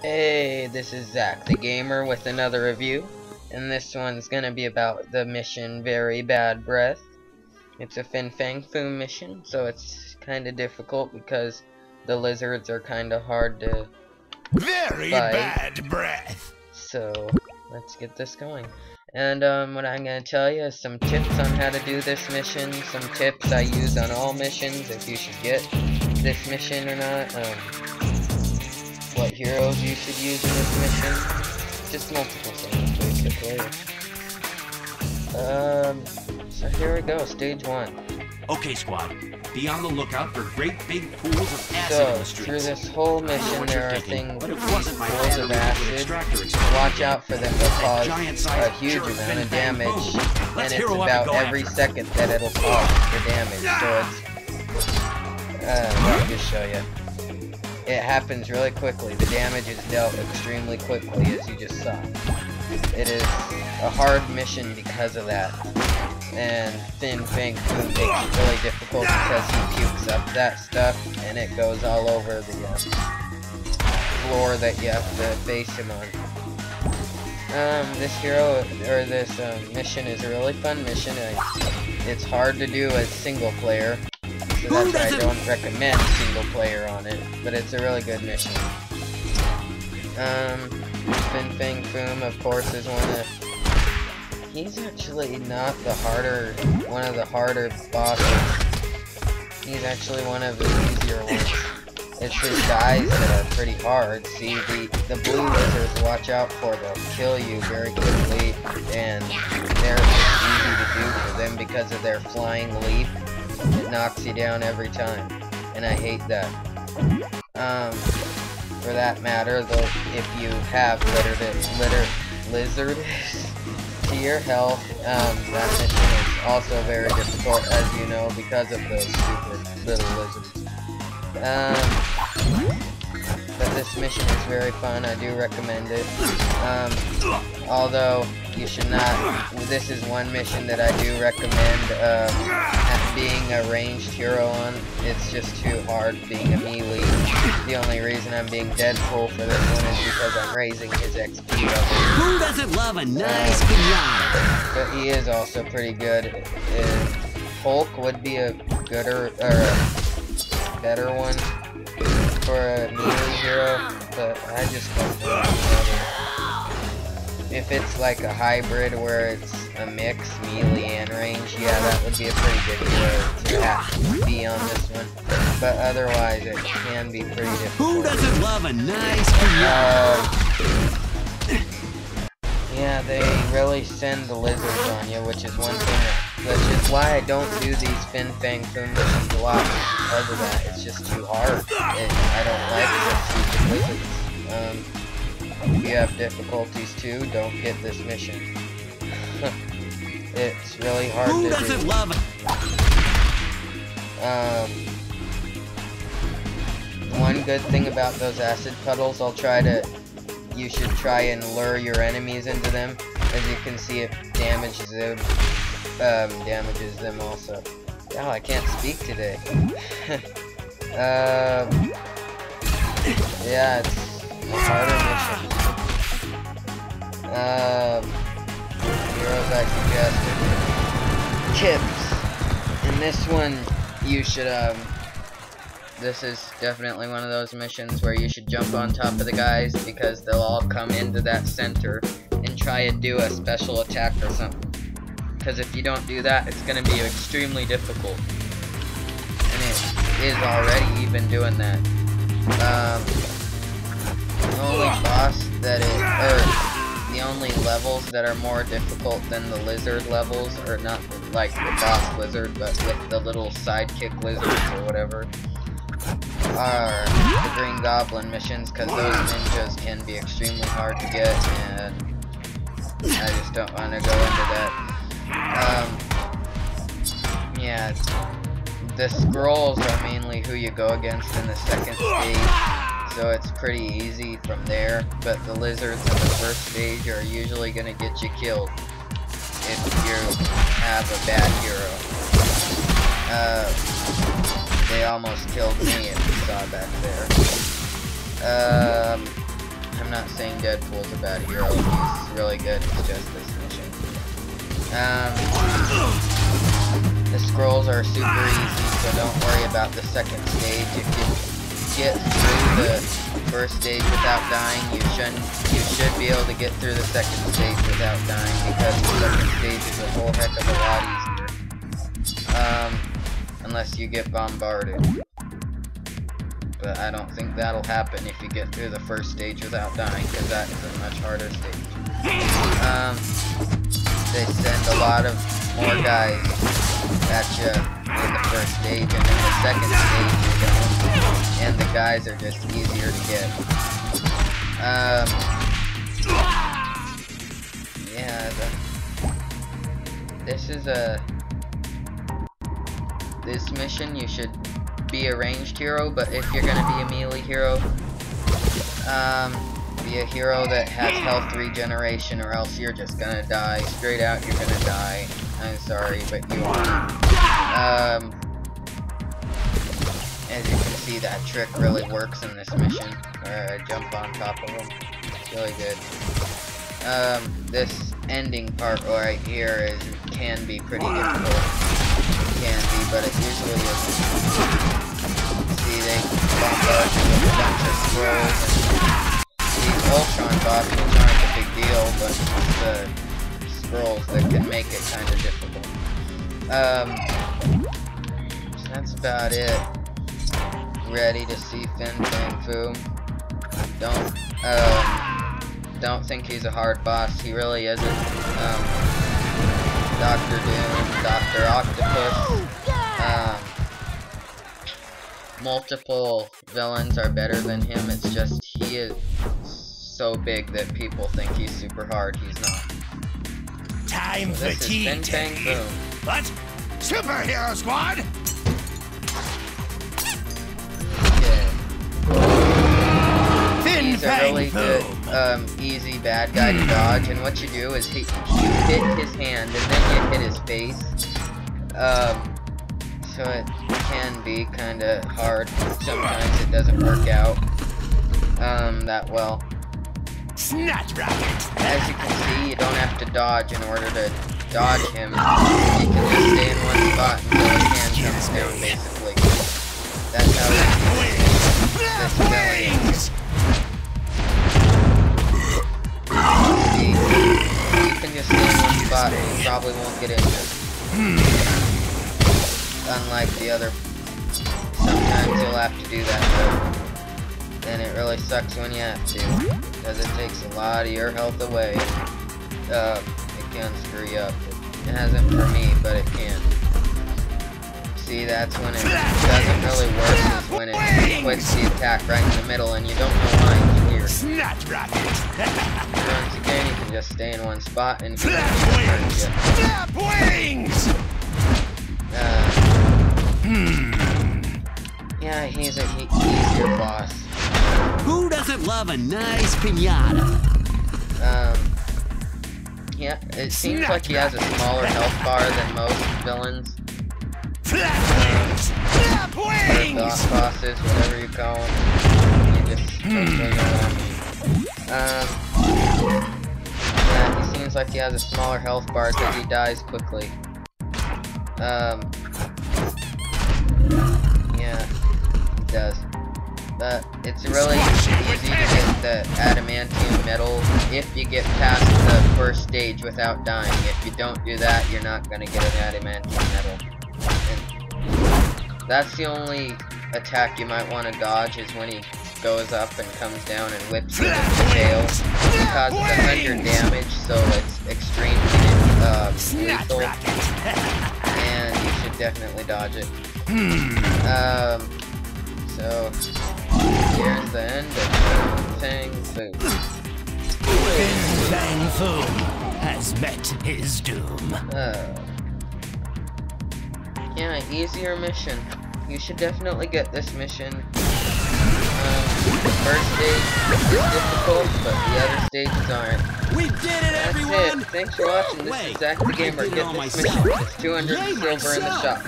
Hey, this is Zach the Gamer with another review, and this one's gonna be about the mission Very Bad Breath. It's a Fin Fang Foom mission, so it's kinda difficult because the lizards are kinda hard to Very fight. bad breath. So, let's get this going. And what I'm gonna tell you is some tips on how to do this mission, some tips I use on all missions, if you should get this mission or not, what heroes you should use in this mission. Just multiple things, basically. So here we go, stage 1. Okay, squad. Be on the lookout for great big pools of acid in the So, streets. through this whole mission, there are things, but it these wasn't my pools of acid. Watch out for them, they'll cause a huge amount of damage, and it's about every second that it'll cause the damage. So it's, let me just show you. It happens really quickly. The damage is dealt extremely quickly, as you just saw. It is a hard mission because of that. And Fin Fang Foom makes it really difficult because he pukes up that stuff and it goes all over the floor that you have to face him on. This hero, or this mission is a really fun mission. It's hard to do as single player, so that's why I don't recommend single player on it, but it's a really good mission. Fin Fang Foom, of course, is he's actually not one of the harder bosses. He's actually one of the easier ones. It's his guys that are pretty hard. See, the blue lizards, watch out for, they'll kill you very quickly, and they're easy to do for them because of their flying leap. It knocks you down every time, and I hate that. For that matter, though, if you have lizard to your health, that mission is also very difficult, as you know, because of those stupid little lizards. But this mission is very fun. I do recommend it. Although you should not. This is one mission that I do recommend being a ranged hero on. It's just too hard being a melee. The only reason I'm being Deadpool for this one is because I'm raising his XP level. Who doesn't love a nice pinata? But he is also pretty good. Hulk would be a gooder or a better one for a melee hero, but I just don't know. If it's like a hybrid where it's a mix, melee and range, yeah, that would be a pretty good hero to have to be on this one. But otherwise, it can be pretty difficult. Who doesn't love a nice pinata? Yeah, they really send the lizards on you, which is one thing that's just why I don't do these Fin Fang Foom missions a lot, because of that. It's just too hard. I don't like the stupid lizards. If you have difficulties too, don't get this mission. It's really hard to do. Who doesn't love it? One good thing about those acid puddles, you should try and lure your enemies into them. As you can see, it damages them also. Oh, I can't speak today. Yeah, it's a harder mission. Heroes I suggested. Tips. In this one, you should, this is definitely one of those missions where you should jump on top of the guys because they'll all come into that center and try and do a special attack or something. Because if you don't do that, it's going to be extremely difficult. And it is already even doing that. The only boss the only levels that are more difficult than the lizard levels, or not like the boss lizard, but with the little sidekick lizards or whatever, are the Green Goblin missions, because those ninjas can be extremely hard to get, and I just don't want to go into that. Yeah, the scrolls are mainly who you go against in the second stage, so it's pretty easy from there, but the lizards in the first stage are usually going to get you killed if you have a bad hero. They almost killed me if you saw back there. I'm not saying Deadpool's a bad hero. He's really good. It's just this mission. The scrolls are super easy, so don't worry about the second stage. If you get through the first stage without dying, you should be able to get through the second stage without dying, because the second stage is a whole heck of a lot easier. Unless you get bombarded. But I don't think that'll happen if you get through the first stage without dying, because that is a much harder stage. They send a lot of more guys at you in the first stage, and in the second stage you don't. And the guys are just easier to get. This mission you should be a ranged hero, but if you're gonna be a melee hero, be a hero that has health regeneration, or else you're just gonna die. Straight out, you're gonna die. I'm sorry, but you are. As you can see, that trick really works in this mission, where I jump on top of him. It's really good. This ending part right here can be pretty difficult. It can be, but it usually isn't. See, they bombard you with a bunch of scrolls, and these Ultron bots, which aren't a big deal, but it's the scrolls that can make it kind of difficult. So that's about it. Ready to see Fin Fang Fu. Don't think he's a hard boss. He really isn't. Dr. Doom, Dr. Octopus, multiple villains are better than him. It's just he is so big that people think he's super hard. He's not. Time So this is Fin Fang Fu. What? Superhero Squad? He's a really good, easy bad guy to dodge, and what you do is you hit his hand, and then you hit his face. So it can be kinda hard. Sometimes it doesn't work out, that well. As you can see, you don't have to dodge in order to dodge him. You can just stay in one spot until his hand comes down, basically. That's how this ability is. You can just stay in one spot and you probably won't get injured. Unlike the other, sometimes you'll have to do that though. And it really sucks when you have to, because it takes a lot of your health away. It can screw you up. It hasn't for me, but it can. See, that's when it doesn't really work, is when it quits the attack right in the middle and you don't know why it's here. Snot rocket. Once again, you can just stay in one spot and Flap wings. Flap wings. Yeah, he's your boss. Who doesn't love a nice pinata? Yeah, it seems like he has a smaller health bar than most villains. Or boss bosses, whatever you call them. You just hopefully know what I mean. Yeah, he seems like he has a smaller health bar because he dies quickly. Yeah, he does. But it's really easy to get the adamantium metal if you get past the first stage without dying. If you don't do that, you're not gonna get an adamantium metal. And that's the only attack you might want to dodge, is when he goes up and comes down and whips you with the tail. It causes 100 damage, so it's extremely lethal, and you should definitely dodge it. So here's the end of Fin Fang Fu. Fin Fang Fu has met his doom. Yeah, easier mission. You should definitely get this mission. The first stage is difficult, but the other stages aren't. We did it, That's everyone! it. Thanks for watching. This is Zach the Gamer. Get this mission. It's 200 silver in the shop.